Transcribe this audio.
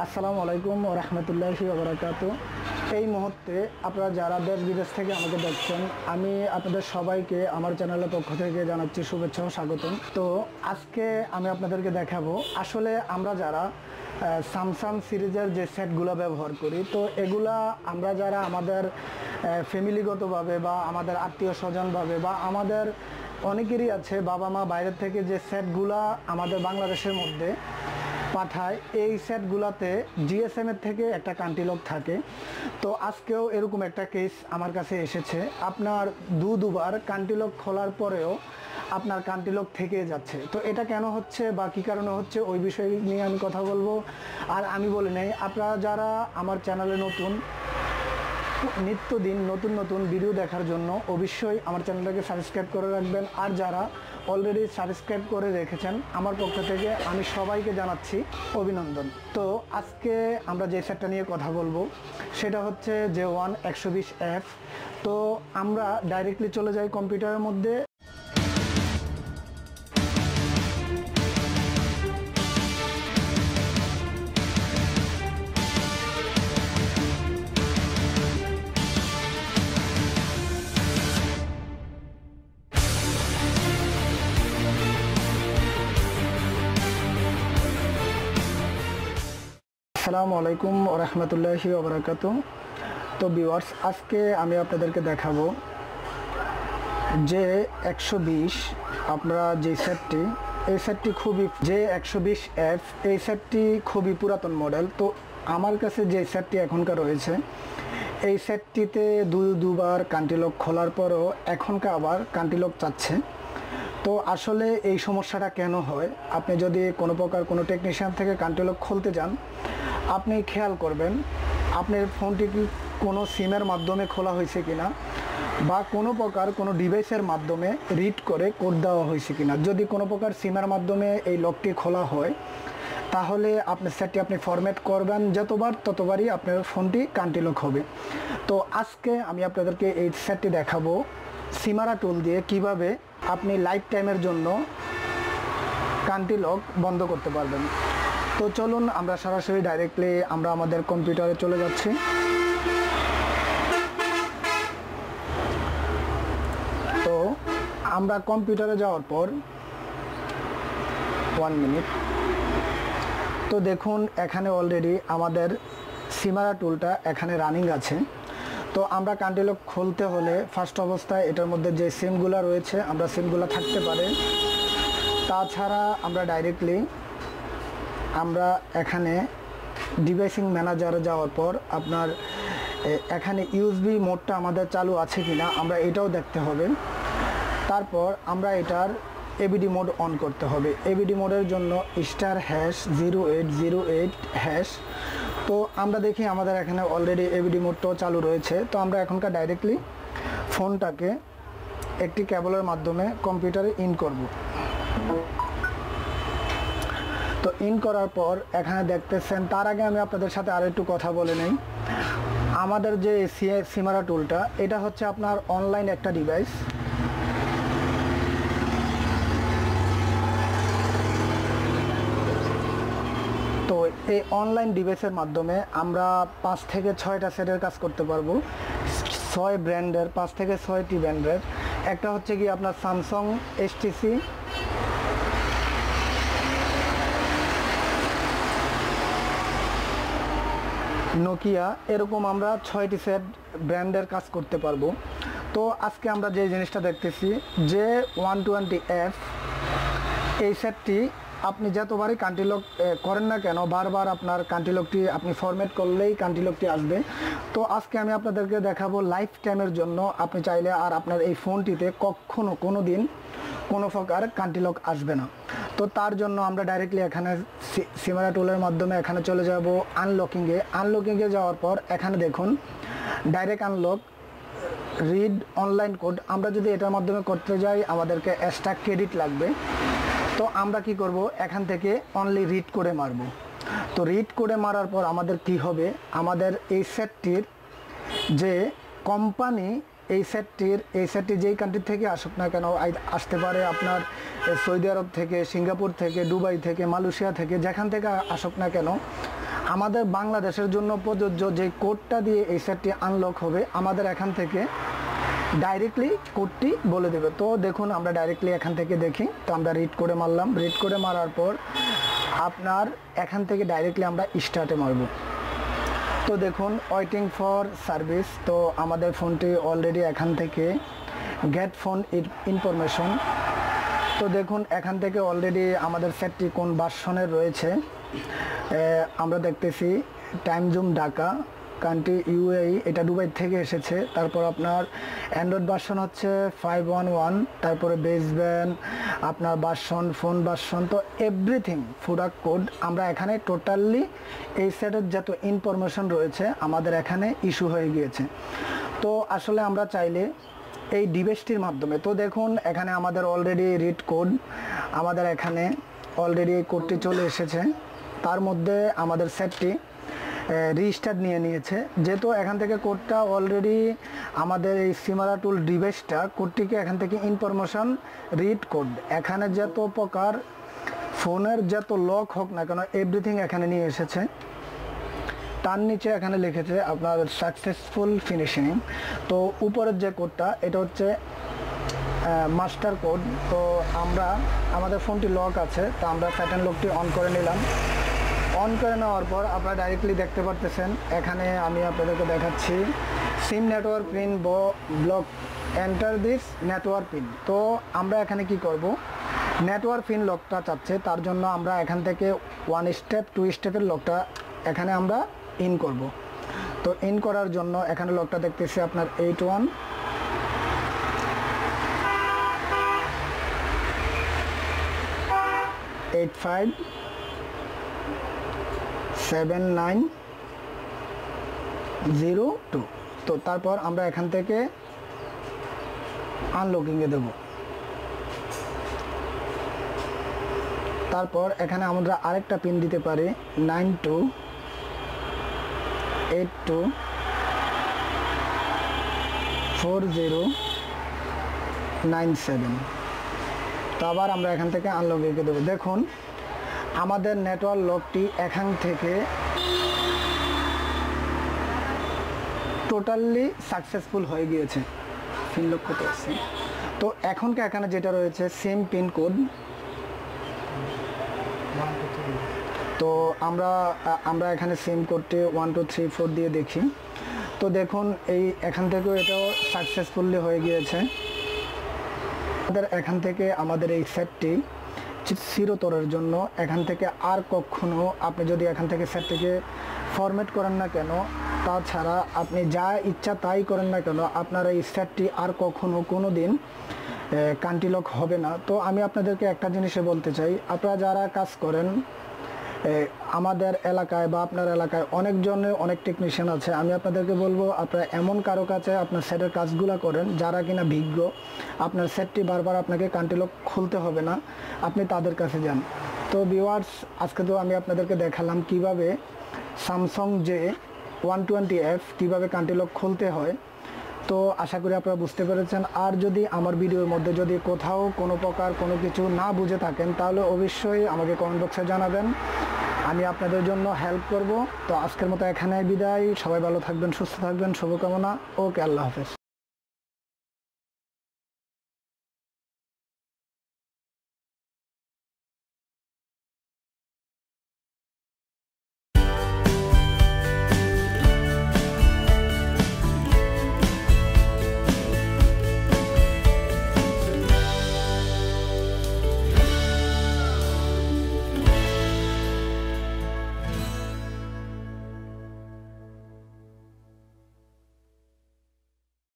আসসালামু আলাইকুম ওয়া রাহমাতুল্লাহি ওয়া বারাকাতুহু। এই মুহূর্তে আপনারা যারা দেশ বিদেশ থেকে আমাকে দেখছেন, আমি আপনাদের সবাইকে আমার চ্যানেলের পক্ষ থেকে জানাচ্ছি শুভেচ্ছা ও স্বাগতম। তো আজকে আমি আপনাদেরকে দেখাবো আসলে আমরা যারা স্যামসাং সিরিজের যে সেটগুলো ব্যবহার করি, তো এগুলা আমরা যারা আমাদের ফ্যামিলিগতভাবে বা আমাদের আত্মীয় স্বজনভাবে বা আমাদের অনেকেরই আছে বাবা মা বাইরের থেকে যে সেটগুলা আমাদের বাংলাদেশের মধ্যে পাঠায়, এই সেটগুলোতে জিএসএম এর থেকে একটা কান্টিলক থাকে। তো আজকেও এরকম একটা কেস আমার কাছে এসেছে। আপনার দুবার কান্টিলক খোলার পরেও আপনার কান্টিলক থেকে যাচ্ছে। তো এটা কেন হচ্ছে বা কী কারণে হচ্ছে ওই বিষয় নিয়ে আমি কথা বলবো। আর আমি বলি নাই, আপনারা যারা আমার চ্যানেলে নতুন, নিত্যদিন নতুন নতুন ভিডিও দেখার জন্য অবশ্যই আমার চ্যানেলটাকে সাবস্ক্রাইব করে রাখবেন। আর যারা অলরেডি সাবস্ক্রাইব করে রেখেছেন, আমার পক্ষ থেকে আমি সবাইকে জানাচ্ছি অভিনন্দন। তো আজকে আমরা যে সেটটা নিয়ে কথা বলবো সেটা হচ্ছে J1 120F। তো আমরা ডাইরেক্টলি চলে যাই কম্পিউটারের মধ্যে। আসসালামু আলাইকুম ওয়া রাহমাতুল্লাহি ওয়া বারাকাতুহু। তো ভিউয়ার্স, আজকে আমি আপনাদেরকে দেখাবো যে 120 আপনারা যে সেটটি, এই সেটটি খুবই J120F, এই সেটটি খুবই পুরাতন মডেল। তো আমার কাছে যে সেটটি এখনকার রয়েছে, এই সেটটিতে দুবার কান্টিলক খোলার পরও এখনকার আবার কান্টিলক চাচ্ছে। তো আসলে এই সমস্যাটা কেন হয়, আপনি যদি কোনো প্রকার কোনো টেকনিশিয়ান থেকে কান্টিলক খুলতে যান, আপনি খেয়াল করবেন আপনার ফোনটি কি কোনো সিমের মাধ্যমে খোলা হয়েছে কিনা বা কোনো প্রকার কোনো ডিভাইসের মাধ্যমে রিড করে কোড দেওয়া হয়েছে কিনা। যদি কোনো প্রকার সিমের মাধ্যমে এই লকটি খোলা হয়, তাহলে আপনার সেটটি আপনি ফরম্যাট করবেন যতবার, ততবারই আপনার ফোনটি কান্টিলক হবে। তো আজকে আমি আপনাদেরকে এই সেটটি দেখাবো সিমারা টুল দিয়ে কিভাবে আপনি লাইফ টাইমের জন্য কান্টিলক বন্ধ করতে পারবেন। তো চলুন আমরা সরাসরি ডাইরেক্টলি আমরা আমাদের কম্পিউটারে চলে যাচ্ছি। তো আমরা কম্পিউটারে যাওয়ার পর 1 মিনিট, তো দেখুন এখানে অলরেডি আমাদের সিমারা টুলটা এখানে রানিং আছে। তো আমরা কান্টিলক খুলতে হলে ফার্স্ট অবস্থায় এটার মধ্যে যে সিমগুলো রয়েছে, আমরা সিমগুলো থাকতে পারে, তাছাড়া আমরা ডাইরেক্টলি আমরা এখানে ডিভাইসিং ম্যানেজারে যাওয়ার পর আপনার এখানে ইউএসবি মোডটা আমাদের চালু আছে কিনা আমরা এটাও দেখতে হবে। তারপর আমরা এটার এবিডি মোড অন করতে হবে। এবিডি মোডের জন্য *0808#। তো আমরা দেখি আমাদের এখানে অলরেডি এবিডি মোডটাও চালু রয়েছে। তো আমরা এখনকার ডাইরেক্টলি ফোনটাকে একটি কেবলের মাধ্যমে কম্পিউটারে ইন করব। তো ইন করার পর এখানে দেখতেছেন, তার আগে আমি আপনাদের সাথে আর একটু কথা বলে নেই। আমাদের যে সিমারা টুলটা, এটা হচ্ছে আপনার অনলাইন একটা ডিভাইস। তো এই অনলাইন ডিভাইসের মাধ্যমে আমরা 5 থেকে 6টা সেটের কাজ করতে পারবো। 6 ব্র্যান্ডের, 5 থেকে 6টি ব্র্যান্ডের। একটা হচ্ছে কি আপনার স্যামসাং, HTC, নোকিয়া, এরকম আমরা 6টি সেট ব্র্যান্ডের কাজ করতে পারবো। তো আজকে আমরা যে জিনিসটা দেখতেছি J120F, এই সেটটি আপনি যতবারই কান্টিলক করেন না কেন, বারবার আপনার কান্টিলকটি আপনি ফরম্যাট করলেই কান্টিলকটি আসবে। তো আজকে আমি আপনাদেরকে দেখাবো লাইফ টাইমের জন্য আপনি চাইলে আর আপনার এই ফোনটিতে কখনো কোনো দিন কোনো প্রকার কান্টিলক আসবে না। তো তার জন্য আমরা ডাইরেক্টলি এখানে সিমারা টুলের মাধ্যমে এখানে চলে যাব আনলকিংয়ে। আনলকিংয়ে যাওয়ার পর এখানে দেখুন direct unlock, read online code. আমরা যদি এটার মাধ্যমে করতে যাই আমাদেরকে এক্সট্রা ক্রেডিট লাগবে। তো আমরা কি করব, এখান থেকে অনলি রিড করে মারব। তো রিড করে মারার পর আমাদের কি হবে, আমাদের এই সেটটির যে কোম্পানি, এই সেটটি যেই কান্ট্রি থেকে আসুক না কেন, আসতে পারে আপনার সৌদি আরব থেকে, সিঙ্গাপুর থেকে, দুবাই থেকে, মালয়েশিয়া থেকে, যেখান থেকে আসুক না কেন, আমাদের বাংলাদেশের জন্য প্রযোজ্য যে কোডটা দিয়ে এই সেটটি আনলক হবে, আমাদের এখান থেকে ডাইরেক্টলি কোডটি বলে দেবে। তো দেখুন আমরা ডাইরেক্টলি এখান থেকে দেখি। তো আমরা রিড করে মারলাম, রিড করে মারার পর আপনার এখান থেকে ডাইরেক্টলি আমরা স্টার্টে মারব। তো দেখুন ওয়েটিং ফর সার্ভিস। তো আমাদের ফোনটি অলরেডি এখান থেকে গেট ফোন ইনফরমেশন। তো দেখুন এখান থেকে অলরেডি আমাদের সেটটি কোন ভার্সনের রয়েছে আমরা দেখতেছি। Time zone Dhaka, country UAE, এটা দুবাই থেকে এসেছে। তারপর আপনার অ্যান্ড্রয়েড ভার্সন হচ্ছে 511, তারপরে বেস ব্যান্ড আপনার ভার্সন, ফোন ভার্সন, তো এভরিথিং প্রোডাক্ট কোড আমরা এখানে টোটালি এই সেটের যত ইনফরমেশন রয়েছে আমাদের এখানে ইস্যু হয়ে গিয়েছে। তো আসলে আমরা চাইলে এই ডিভাইসটির মাধ্যমে, তো দেখুন এখানে আমাদের অলরেডি রিড কোড, আমাদের এখানে অলরেডি এই কোডটি চলে এসেছে। তার মধ্যে আমাদের সেটটি রেজিস্টার নিয়ে নিয়েছে। যেহেতু এখান থেকে কোডটা অলরেডি আমাদের এই সিমারা টুল ডিভাইসটা কোডটিকে এখান থেকে ইনফরমেশন রিড কোড, এখানে যত প্রকার ফোনের যত লক হোক না কেন এভরিথিং এখানে নিয়ে এসেছে। তার নিচে এখানে লিখেছে আপনার সাকসেসফুল ফিনিশিং। তো উপরের যে কোডটা এটা হচ্ছে মাস্টার কোড। তো আমরা আমাদের ফোনটি লক আছে, তো আমরা প্যাটার্ন লকটি অন করে নিলাম। অন করে নেওয়ার পর আপনারা ডাইরেক্টলি দেখতে পারতেছেন এখানে আমি আপনাদেরকে দেখাচ্ছি SIM network PIN block enter this network PIN. তো আমরা এখানে কি করব, নেটওয়ার্ক পিন লকটা চাচ্ছে, তার জন্য আমরা এখান থেকে 1 স্টেপ 2 স্টেপের লকটা এখানে আমরা ইন করব। তো ইন করার জন্য এখানে লকটা দেখতেছি আপনার 81 85 7902। তো তারপর আমরা এখান থেকে আনলকিংয়ে দেব। তারপর এখানে আমরা আরেকটা পিন দিতে পারি 92824097। তো আবার আমরা এখান থেকে আনলকিংয়ে দেবো। দেখুন আমাদের নেটওয়ার্ক লকটি এখান থেকে টোটালি সাকসেসফুল হয়ে গিয়েছে। পিন লক করতে আসছি। তো এখনকার এখানে যেটা রয়েছে সেম পিন কোড, তো আমরা এখানে সেম কোডটি 1 2 3 4 দিয়ে দেখি। তো দেখুন এই এখান থেকেও এটাও সাকসেসফুলি হয়ে গিয়েছে। আমাদের এখান থেকে আমাদের এই সেটটি চিরতরের জন্য এখান থেকে আর কখনো আপনি যদি এখান থেকে সেটটিকে ফরম্যাট করেন না কেন, তাছাড়া আপনি যা ইচ্ছা তাই করেন না কেন, আপনার এই সেটটি আর কখনো কোনো দিন কান্ট্রি লক হবে না। তো আমি আপনাদেরকে একটা জিনিসে বলতে চাই, আপনারা যারা কাজ করেন আমাদের এলাকায় বা আপনার এলাকায় অনেকজনের অনেক টেকনিশিয়ান আছে, আমি আপনাদেরকে বলবো আপনারা এমন কারো কাছে আপনার সেটের কাজগুলো করেন যারা কিনা বিজ্ঞ, আপনার সেটটি বারবার আপনাকে কান্ট্রি লক খুলতে হবে না, আপনি তাদের কাছে যান। তো ভিউয়ার্স আজকে তো আমি আপনাদেরকে দেখালাম কিভাবে স্যামসাং J120F কিভাবে কান্ট্রি লক খুলতে হয়। তো আশা করি আপনারা বুঝতে পেরেছেন। আর যদি আমার ভিডিওর মধ্যে যদি কোথাও কোনো প্রকার কোনো কিছু না বুঝে থাকেন তাহলে অবশ্যই আমাকে কমেন্ট বক্সে জানাবেন, আমি আপনাদের জন্য হেল্প করব। তো আজকের মতো এখানে বিদায়, সবাই ভালো থাকবেন, সুস্থ থাকবেন, শুভকামনা। ওকে, আল্লাহ হাফেজ।